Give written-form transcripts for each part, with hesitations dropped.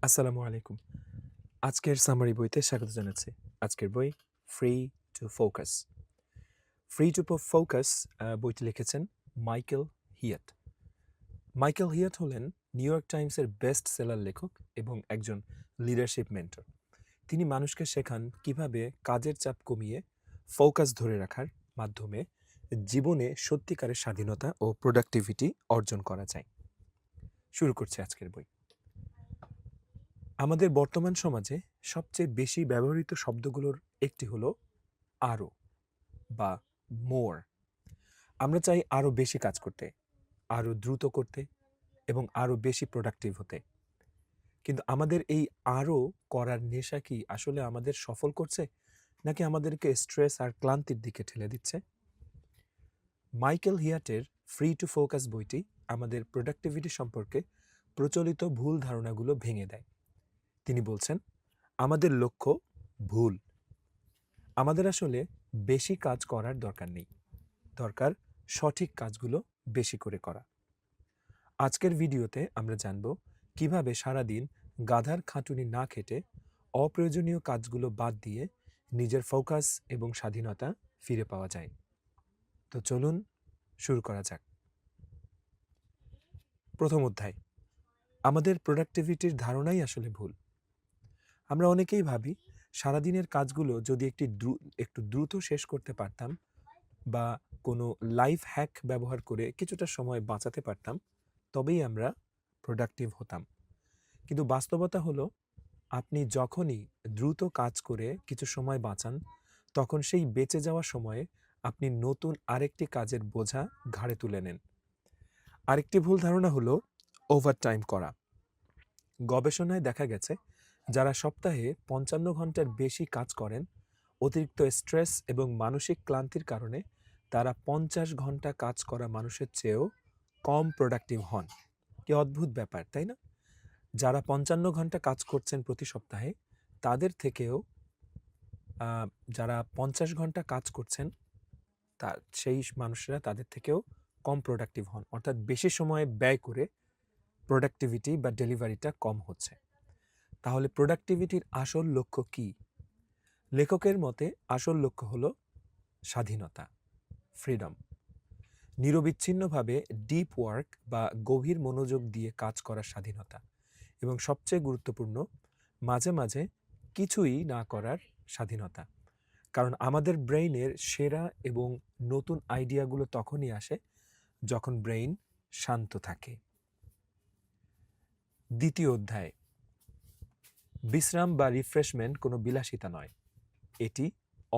আসসালামু আলাইকুম। আজকের সামারি বইতে স্বাগত জানাচ্ছি। আজকের বই free to focus. Free to focus বইটি লিখেছেন মাইকেল হিয়াট। মাইকেল হিয়াট হলেন নিউ ইয়র্ক টাইমসের বেস্ট সেলার লেখক এবং একজন লিডারশিপ মেন্টর। তিনি মানুষকে শেখান কিভাবে কাজের চাপ কমিয়ে ফোকাস ধরে রাখার মাধ্যমে জীবনে সত্যিকারের স্বাধীনতা ও প্রোডাক্টিভিটি অর্জন করা যায়। শুরু করছি আজকের বই। আমাদের বর্তমান সমাজে সবচেয়ে বেশি ব্যবহৃত শব্দগুলোর একটি হলো আরও বা মোর। আমরা চাই আরও বেশি কাজ করতে, আরও দ্রুত করতে এবং আরও বেশি প্রোডাক্টিভ হতে। কিন্তু আমাদের এই আরও করার নেশা কি আসলে আমাদের সফল করছে, নাকি আমাদেরকে স্ট্রেস আর ক্লান্তির দিকে ঠেলে দিচ্ছে? মাইকেল হিয়াটের ফ্রি টু ফোকাস বইটি আমাদের প্রোডাক্টিভিটি সম্পর্কে প্রচলিত ভুল ধারণাগুলো ভেঙে দেয়। তিনি বলছেন, আমাদের লক্ষ্য ভুল। আমাদের আসলে বেশি কাজ করার দরকার নেই, দরকার সঠিক কাজগুলো বেশি করে করা। আজকের ভিডিওতে আমরা জানব কিভাবে সারাদিন গাধার খাটুনি না খেটে অপ্রয়োজনীয় কাজগুলো বাদ দিয়ে নিজের ফোকাস এবং স্বাধীনতা ফিরে পাওয়া যায়। তো চলুন শুরু করা যাক। প্রথম অধ্যায়, আমাদের প্রোডাক্টিভিটির ধারণাই আসলে ভুল। আমরা অনেকেই ভাবি সারাদিনের কাজগুলো যদি একটু দ্রুত শেষ করতে পারতাম বা কোনো লাইফ হ্যাক ব্যবহার করে কিছুটা সময় বাঁচাতে পারতাম, তবেই আমরা প্রোডাক্টিভ হতাম। কিন্তু বাস্তবতা হলো, আপনি যখনই দ্রুত কাজ করে কিছু সময় বাঁচান, তখন সেই বেঁচে যাওয়া সময়ে আপনি নতুন আরেকটি কাজের বোঝা ঘাড়ে তুলে নেন। আরেকটি ভুল ধারণা হলো ওভারটাইম করা। গবেষণায় দেখা গেছে, যারা সপ্তাহে ৫৫ ঘন্টার বেশি কাজ করেন, অতিরিক্ত স্ট্রেস এবং মানসিক ক্লান্তির কারণে তারা ৫০ ঘন্টা কাজ করা মানুষের চেয়েও কম প্রোডাক্টিভ হন। কি অদ্ভুত ব্যাপার, তাই না? যারা ৫৫ ঘন্টা কাজ করছেন প্রতি সপ্তাহে, তাদের থেকেও যারা ৫০ ঘন্টা কাজ করছেন, সেই মানুষেরা তাদের থেকেও কম প্রোডাক্টিভ হন। অর্থাৎ বেশি সময় ব্যয় করে প্রোডাক্টিভিটি বা ডেলিভারিটা কম হচ্ছে। তাহলে প্রোডাক্টিভিটির আসল লক্ষ্য কী? লেখকের মতে আসল লক্ষ্য হলো স্বাধীনতা, ফ্রিডম। নিরবিচ্ছিন্নভাবে ডিপ ওয়ার্ক বা গভীর মনোযোগ দিয়ে কাজ করার স্বাধীনতা, এবং সবচেয়ে গুরুত্বপূর্ণ, মাঝে মাঝে কিছুই না করার স্বাধীনতা। কারণ আমাদের ব্রেইনের সেরা এবং নতুন আইডিয়াগুলো তখনই আসে যখন ব্রেইন শান্ত থাকে। দ্বিতীয় অধ্যায়, বিশ্রাম বা রিফ্রেশমেন্ট কোনো বিলাসিতা নয়, এটি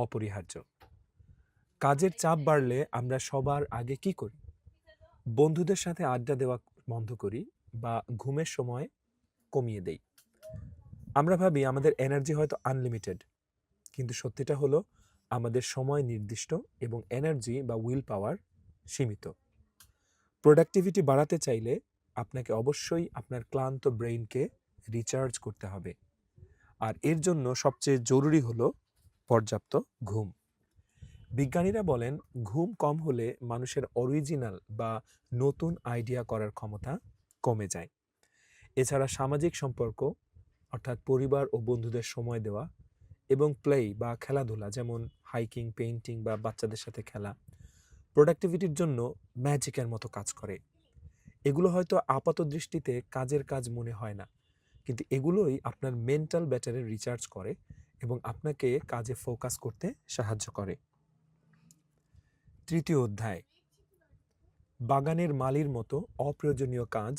অপরিহার্য। কাজের চাপ বাড়লে আমরা সবার আগে কি করি? বন্ধুদের সাথে আড্ডা দেওয়া বন্ধ করি বা ঘুমের সময় কমিয়ে দেই। আমরা ভাবি আমাদের এনার্জি হয়তো আনলিমিটেড, কিন্তু সত্যিটা হলো আমাদের সময় নির্দিষ্ট এবং এনার্জি বা উইল পাওয়ার সীমিত। প্রোডাক্টিভিটি বাড়াতে চাইলে আপনাকে অবশ্যই আপনার ক্লান্ত ব্রেইনকে রিচার্জ করতে হবে, আর এর জন্য সবচেয়ে জরুরি হলো পর্যাপ্ত ঘুম। বিজ্ঞানীরা বলেন, ঘুম কম হলে মানুষের অরিজিনাল বা নতুন আইডিয়া করার ক্ষমতা কমে যায়। এছাড়া সামাজিক সম্পর্ক, অর্থাৎ পরিবার ও বন্ধুদের সময় দেওয়া, এবং প্লে বা খেলাধুলা, যেমন হাইকিং, পেইন্টিং বা বাচ্চাদের সাথে খেলা, প্রোডাক্টিভিটির জন্য ম্যাজিকের মতো কাজ করে। এগুলো হয়তো আপাত দৃষ্টিতে কাজের কাজ মনে হয় না, কিন্তু এগুলোই আপনার মেন্টাল ব্যাটারি রিচার্জ করে এবং আপনাকে কাজে ফোকাস করতে সাহায্য করে। তৃতীয় অধ্যায়, বাগানের মালির মতো অপ্রয়োজনীয় কাজ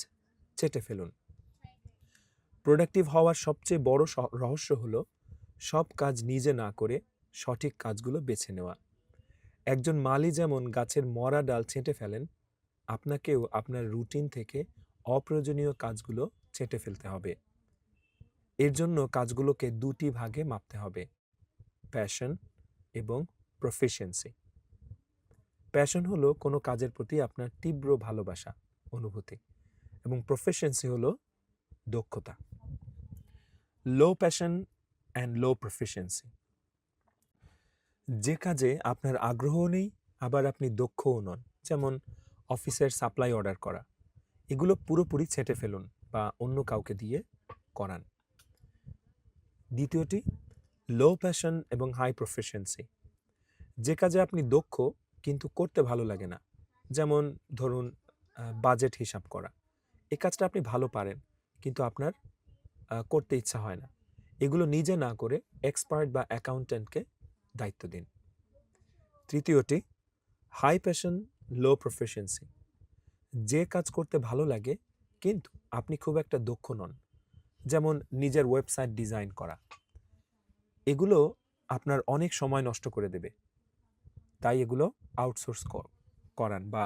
চেটে ফেলুন। প্রোডাক্টিভ হওয়ার সবচেয়ে বড় রহস্য হলো সব কাজ নিজে না করে সঠিক কাজগুলো বেছে নেওয়া। একজন মালি যেমন গাছের মরা ডাল ছেঁটে ফেলেন, আপনাকেও আপনার রুটিন থেকে অপ্রয়োজনীয় কাজগুলো ছেঁটে ফেলতে হবে। এর জন্য কাজগুলোকে দুটি ভাগে মাপতে হবে: প্যাশন এবং প্রফিসিয়েন্সি। প্যাশন হলো কোনো কাজের প্রতি আপনার তীব্র ভালোবাসা, অনুভূতি, এবং প্রফিসিয়েন্সি হলো দক্ষতা। লো প্যাশন অ্যান্ড লো প্রফিসিয়েন্সি। যে কাজে আপনার আগ্রহও নেই, আবার আপনি দক্ষও নন, যেমন অফিসের সাপ্লাই অর্ডার করা, এগুলো পুরোপুরি ছেঁটে ফেলুন বা অন্য কাউকে দিয়ে করান। দ্বিতীয়টি লো প্যাশন এবং হাই প্রফিসিয়েন্সি। যে কাজে আপনি দক্ষ কিন্তু করতে ভালো লাগে না, যেমন ধরুন বাজেট হিসাব করা। এই কাজটা আপনি ভালো পারেন কিন্তু আপনার করতে ইচ্ছা হয় না। এগুলো নিজে না করে এক্সপার্ট বা অ্যাকাউন্ট্যান্টকে দায়িত্ব দিন। তৃতীয়টি হাই প্যাশন লো প্রফিসিয়েন্সি। যে কাজ করতে ভালো লাগে কিন্তু আপনি খুব একটা দক্ষ নন, যেমন নিজের ওয়েবসাইট ডিজাইন করা। এগুলো আপনার অনেক সময় নষ্ট করে দেবে, তাই এগুলো আউটসোর্স করান বা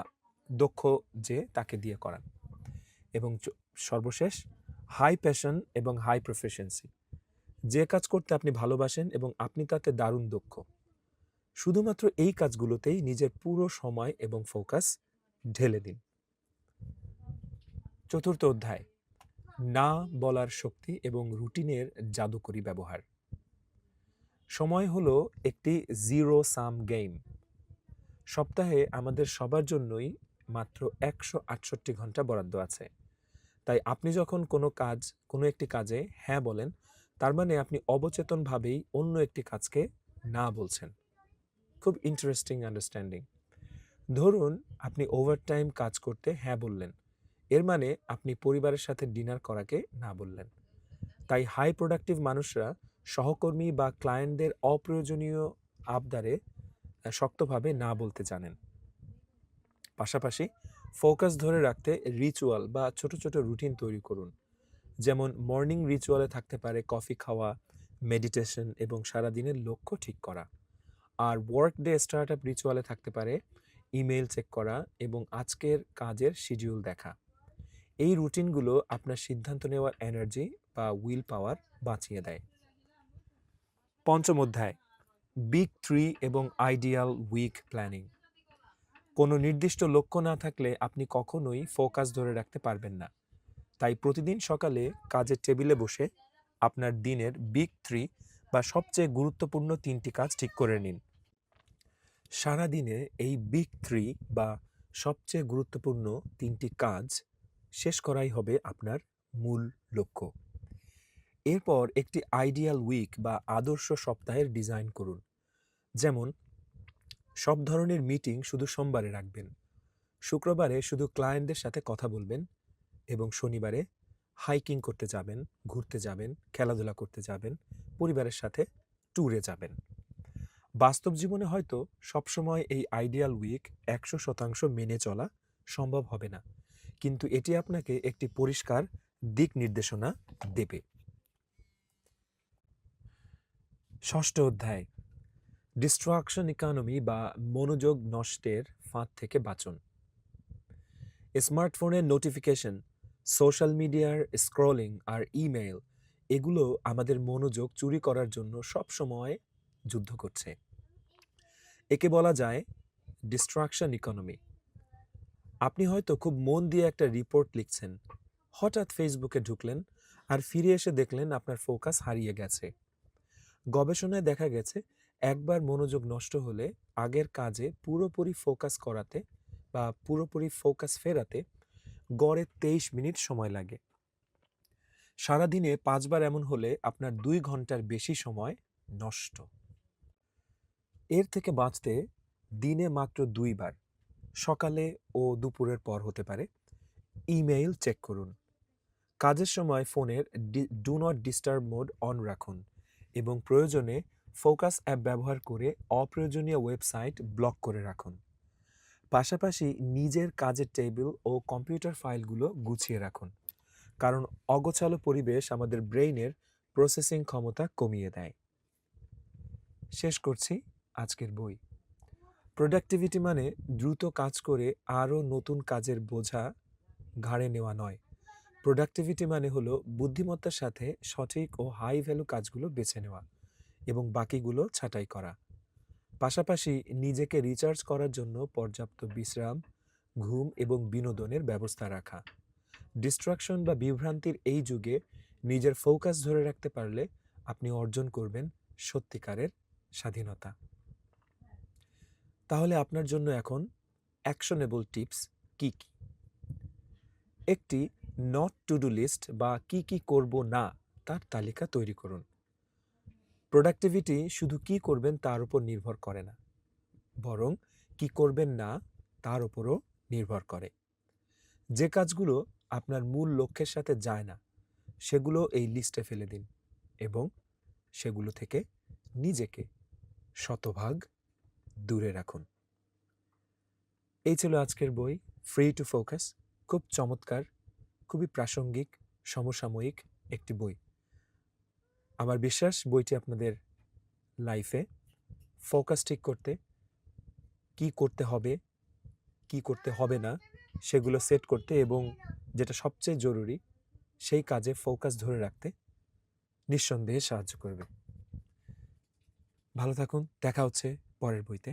দক্ষ যে তাকে দিয়ে করান। এবং সর্বশেষ হাই প্যাশন এবং হাই প্রফিসিয়েন্সি। যে কাজ করতে আপনি ভালোবাসেন এবং আপনি তাতে দারুণ দক্ষ, শুধুমাত্র এই কাজগুলোতেই নিজের পুরো সময় এবং ফোকাস ঢেলে দিন। চতুর্থ অধ্যায়, না বলার শক্তি এবং রুটিনের জাদুকরী ব্যবহার। সময় হলো একটি জিরো সাম গেম। সপ্তাহে আমাদের সবার জন্যই মাত্র 168 ঘন্টা বরাদ্দ আছে। তাই আপনি যখন কোনো একটি কাজে হ্যাঁ বলেন, তার মানে আপনি অবচেতনভাবেই অন্য একটি কাজকে না বলছেন। খুব ইন্টারেস্টিং আন্ডারস্ট্যান্ডিং। ধরুন আপনি ওভারটাইম কাজ করতে হ্যাঁ বললেন, এর মানে আপনি পরিবারের সাথে ডিনার করাকে না বললেন। তাই হাই প্রোডাক্টিভ মানুষরা সহকর্মী বা ক্লায়েন্টদের অপ্রয়োজনীয় আবদারে শক্তভাবে না বলতে জানেন। পাশাপাশি ফোকাস ধরে রাখতে রিচুয়াল বা ছোট ছোট রুটিন তৈরি করুন। যেমন মর্নিং রিচুয়ালে থাকতে পারে কফি খাওয়া, মেডিটেশন এবং সারাদিনের লক্ষ্য ঠিক করা। আর ওয়ার্ক ডে স্টার্ট আপ রিচুয়ালে থাকতে পারে ইমেল চেক করা এবং আজকের কাজের শিডিউল দেখা। এই রুটিনগুলো আপনার সিদ্ধান্ত নেওয়ার এনার্জি বা উইল পাওয়ার বাঁচিয়ে দেয়। পঞ্চম অধ্যায়, বিগ 3 এবং আইডিয়াল উইক প্ল্যানিং। কোনো নির্দিষ্ট লক্ষ্য না থাকলে আপনি কখনোই ফোকাস ধরে রাখতে পারবেন না। তাই প্রতিদিন সকালে কাজের টেবিলে বসে আপনার দিনের বিগ 3 বা সবচেয়ে গুরুত্বপূর্ণ 3টি কাজ ঠিক করে নিন। সারাদিনে এই বিগ 3 বা সবচেয়ে গুরুত্বপূর্ণ 3টি কাজ শেষ করাই হবে আপনার মূল লক্ষ্য। এরপর একটি আইডিয়াল উইক বা আদর্শ সপ্তাহের ডিজাইন করুন। যেমন সব ধরনের মিটিং শুধু সোমবারে রাখবেন, শুক্রবারে শুধু ক্লায়েন্টদের সাথে কথা বলবেন এবং শনিবারে হাইকিং করতে যাবেন, ঘুরতে যাবেন, খেলাধুলা করতে যাবেন, পরিবারের সাথে ট্যুরে যাবেন। বাস্তব জীবনে হয়তো সবসময় এই আইডিয়াল উইক 100% মেনে চলা সম্ভব হবে না, কিন্তু এটি আপনাকে একটি পরিষ্কার দিক নির্দেশনা দেবে। ষষ্ঠ অধ্যায়, ডিস্ট্রাকশন ইকোনমি বা মনোযোগ নষ্টের ফাঁদ থেকে বাঁচুন। স্মার্টফোনের নোটিফিকেশন, সোশ্যাল মিডিয়ার স্ক্রলিং আর ইমেইল, এগুলো আমাদের মনোযোগ চুরি করার জন্য সবসময় যুদ্ধ করছে। একে বলা যায় ডিস্ট্রাকশন ইকোনমি। আপনি হয়তো খুব মন দিয়ে একটা রিপোর্ট লিখছেন, হঠাৎ ফেসবুকে ঢুকলেন আর ফিরে এসে দেখলেন আপনার ফোকাস হারিয়ে গেছে। গবেষণায় দেখা গেছে একবার মনোযোগ নষ্ট হলে আগের কাজে পুরোপুরি ফোকাস ফেরাতে গড়ে 23 মিনিট সময় লাগে। সারাদিনে 5 বার এমন হলে আপনার 2 ঘন্টার বেশি সময় নষ্ট। এর থেকে বাঁচতে দিনে মাত্র 2 বার, সকালে ও দুপুরের পর হতে পারে, ইমেইল চেক করুন। কাজের সময় ফোনের do not disturb mode on রাখুন এবং প্রয়োজনে ফোকাস অ্যাপ ব্যবহার করে অপ্রয়োজনীয় ওয়েবসাইট ব্লক করে রাখুন। পাশাপাশি নিজের কাজের টেবিল ও কম্পিউটার ফাইলগুলো গুছিয়ে রাখুন, কারণ অগোছালো পরিবেশ আমাদের ব্রেইনের প্রসেসিং ক্ষমতা কমিয়ে দেয়। শেষ করছি আজকের বই। প্রোডাক্টিভিটি মানে দ্রুত কাজ করে আরও নতুন কাজের বোঝা ঘাড়ে নেওয়া নয়। প্রোডাক্টিভিটি মানে হলো বুদ্ধিমত্তার সাথে সঠিক ও হাই ভ্যালু কাজগুলো বেছে নেওয়া এবং বাকিগুলো ছাঁটাই করা। পাশাপাশি নিজেকে রিচার্জ করার জন্য পর্যাপ্ত বিশ্রাম, ঘুম এবং বিনোদনের ব্যবস্থা রাখা। ডিস্ট্রাকশন বা বিভ্রান্তির এই যুগে নিজের ফোকাস ধরে রাখতে পারলে আপনি অর্জন করবেন সত্যিকারের স্বাধীনতা। তাহলে আপনার জন্য এখন অ্যাকশনেবল টিপস কি কি? একটি নট টু ডু লিস্ট বা কি কি করব না তার তালিকা তৈরি করুন। প্রোডাক্টিভিটি শুধু কি করবেন তার উপর নির্ভর করে না, বরং কি করবেন না তার উপরও নির্ভর করে। যে কাজগুলো আপনার মূল লক্ষ্যের সাথে যায় না সেগুলো এই লিস্টে ফেলে দিন এবং সেগুলো থেকে নিজেকে শতভাগ দূরে রাখুন। এই ছিল আজকের বই ফ্রি টু ফোকাস। খুব চমৎকার, খুবই প্রাসঙ্গিক, সমসাময়িক একটি বই। আমার বিশ্বাস বইটি আপনাদের লাইফে ফোকাস ঠিক করতে, কি করতে হবে কি করতে হবে না সেগুলো সেট করতে এবং যেটা সবচেয়ে জরুরি সেই কাজে ফোকাস ধরে রাখতে নিঃসন্দেহে সাহায্য করবে। ভালো থাকুন, দেখা হচ্ছে পরের বইতে।